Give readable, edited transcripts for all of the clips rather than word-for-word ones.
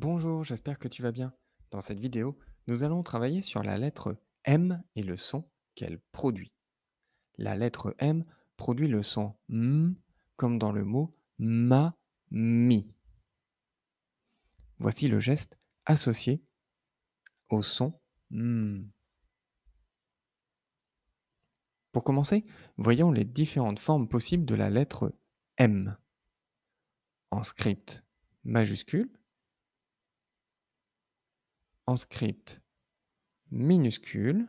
Bonjour, j'espère que tu vas bien. Dans cette vidéo, nous allons travailler sur la lettre M et le son qu'elle produit. La lettre M produit le son M comme dans le mot ma, mi. Voici le geste associé au son M. Pour commencer, voyons les différentes formes possibles de la lettre M. En script majuscule, en script minuscule,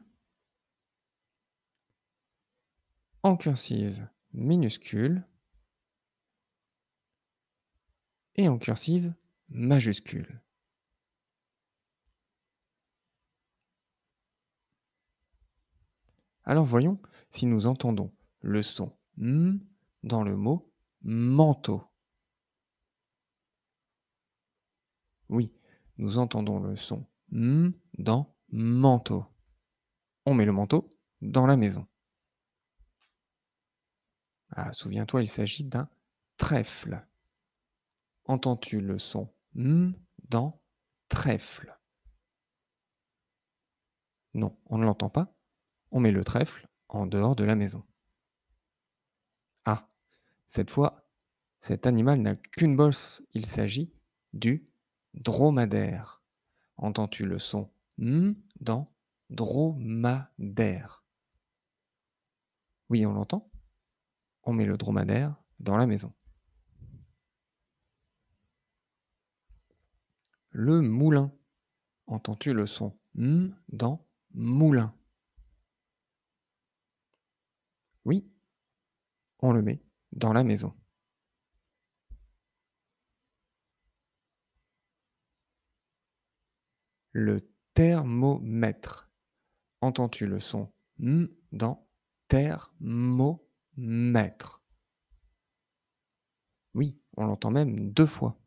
en cursive minuscule et en cursive majuscule. Alors voyons si nous entendons le son M dans le mot manteau. Oui, nous entendons le son M dans manteau. On met le manteau dans la maison. Ah, souviens-toi, il s'agit d'un trèfle. Entends-tu le son M dans trèfle? Non, on ne l'entend pas. On met le trèfle en dehors de la maison. Ah, cette fois, cet animal n'a qu'une bosse. Il s'agit du dromadaire. Entends-tu le son dans dromadaire? Oui, on l'entend. On met le dromadaire dans la maison. Le moulin. Entends-tu le son dans moulin? Oui, on le met dans la maison. Le thermomètre. Entends-tu le son dans thermomètre? Oui, on l'entend même deux fois.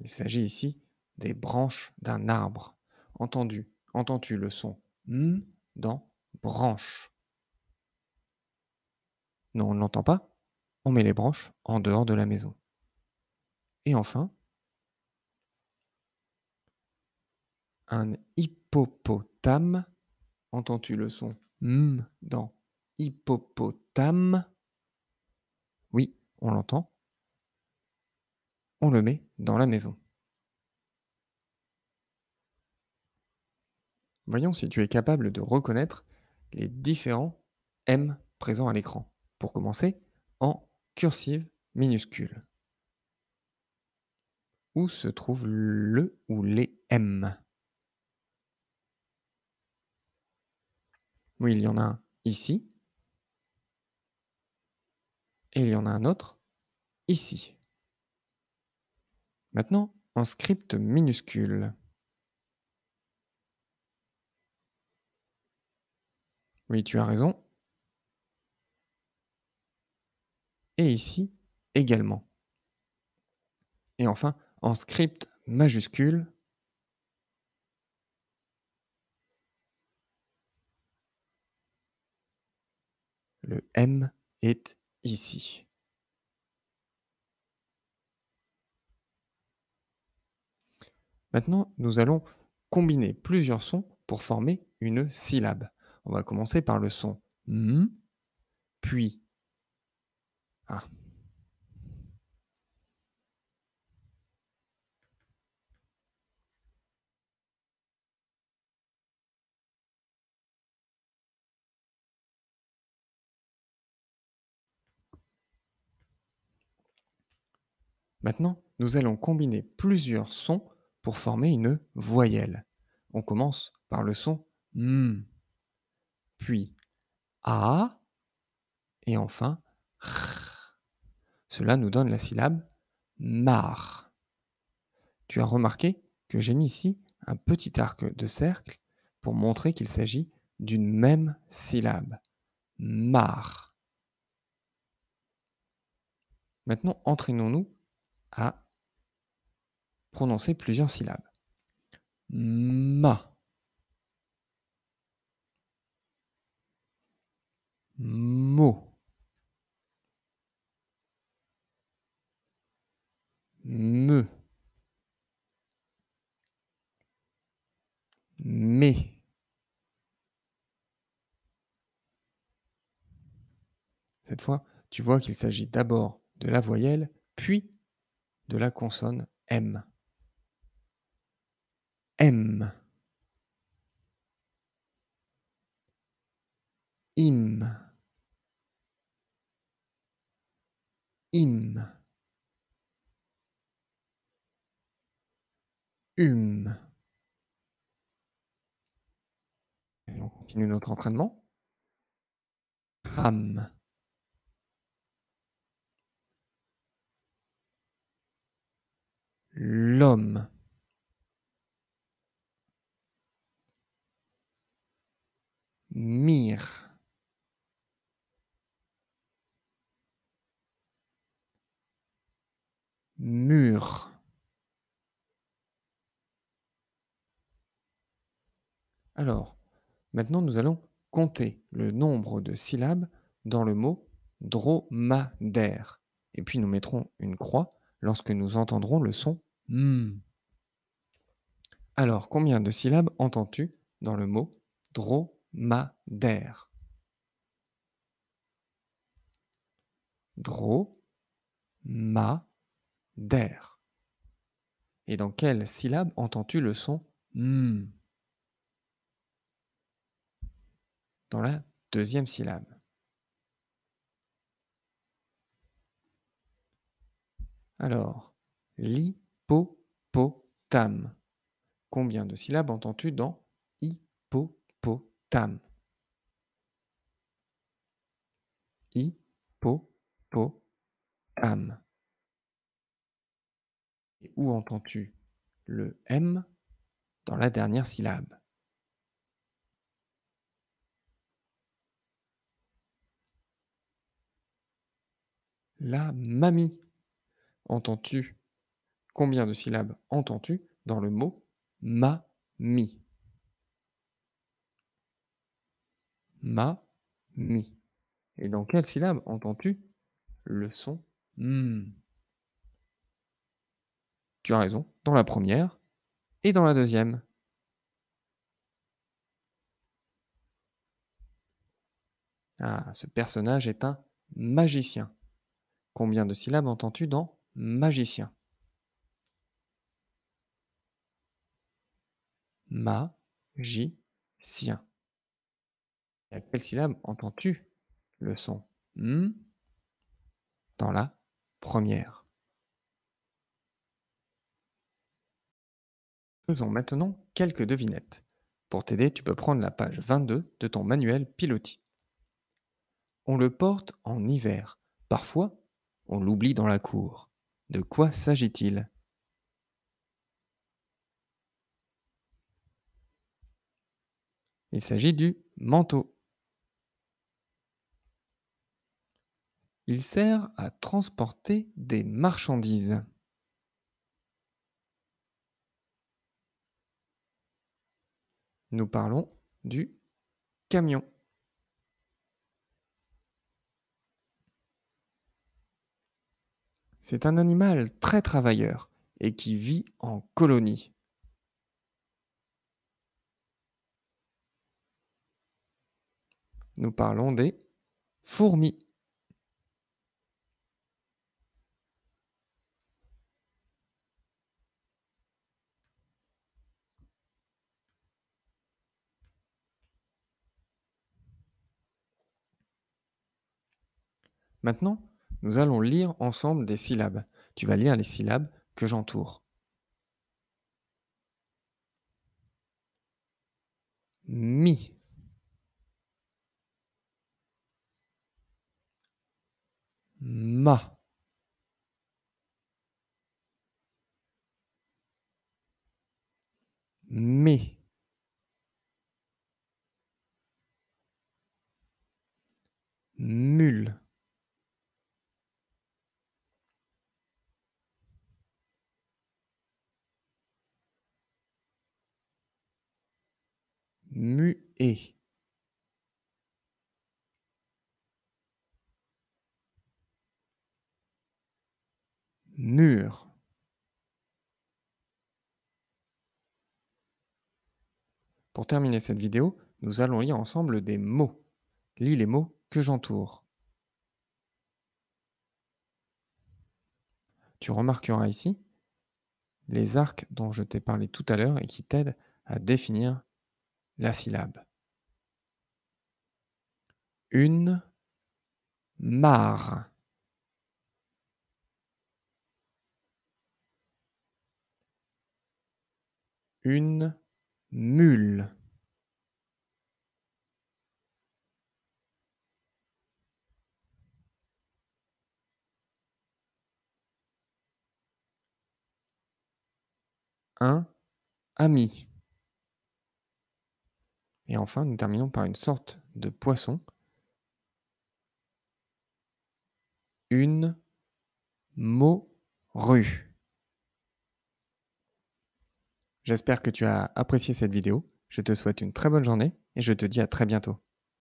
Il s'agit ici des branches d'un arbre. Entends-tu le son dans branche? Non, on ne l'entend pas. On met les branches en dehors de la maison. Et enfin, un hippopotame. Entends-tu le son dans hippopotame? Oui, on l'entend. On le met dans la maison. Voyons si tu es capable de reconnaître les différents M présents à l'écran. Pour commencer, en cursive minuscule. Où se trouve le ou les M? Oui, il y en a un ici et il y en a un autre ici. Maintenant, en script minuscule. Oui, tu as raison. Et ici également. Et enfin, en script majuscule. Le M est ici. Maintenant, nous allons combiner plusieurs sons pour former une syllabe. On va commencer par le son M, puis ah. Maintenant, nous allons combiner plusieurs sons pour former une voyelle. On commence par le son M, puis A, et enfin R. Cela nous donne la syllabe mar. Tu as remarqué que j'ai mis ici un petit arc de cercle pour montrer qu'il s'agit d'une même syllabe. Mar. Maintenant, entraînons-nous à prononcer plusieurs syllabes. Ma, mo, me, mais. Cette fois, tu vois qu'il s'agit d'abord de la voyelle, puis de la consonne M. M, im, im, Et on continue notre entraînement. Ram, l'homme, mire, mur. Alors, maintenant nous allons compter le nombre de syllabes dans le mot dromadaire. Et puis nous mettrons une croix lorsque nous entendrons le son M. Alors, combien de syllabes entends-tu dans le mot dromadaire? Dro-ma-daire. Et dans quelle syllabe entends-tu le son M? Dans la deuxième syllabe. Alors, l'hippopotame. Combien de syllabes entends-tu dans hippopotame? Hippopotame. Et où entends-tu le M dans la dernière syllabe? La mamie. Entends-tu Combien de syllabes entends-tu dans le mot mamie? Ma-mi. Et dans quelle syllabe entends-tu le son M? Tu as raison, dans la première et dans la deuxième. Ah, ce personnage est un magicien. Combien de syllabes entends-tu dans magicien? Magicien. Et à quelle syllabe entends-tu le son M dans la première? Faisons maintenant quelques devinettes. Pour t'aider, tu peux prendre la page 22 de ton manuel Pilotis. On le porte en hiver. Parfois, on l'oublie dans la cour. De quoi s'agit-il? Il s'agit du manteau. Il sert à transporter des marchandises. Nous parlons du camion. C'est un animal très travailleur et qui vit en colonie. Nous parlons des fourmis. Maintenant, nous allons lire ensemble des syllabes. Tu vas lire les syllabes que j'entoure. Mi, ma, mé, mule, muet, mur, Pour terminer cette vidéo, nous allons lire ensemble des mots. Lis les mots que j'entoure. Tu remarqueras ici les arcs dont je t'ai parlé tout à l'heure et qui t'aident à définir la syllabe. Une mare. Une mule. Un ami. Et enfin, nous terminons par une sorte de poisson. Une morue. J'espère que tu as apprécié cette vidéo. Je te souhaite une très bonne journée et je te dis à très bientôt.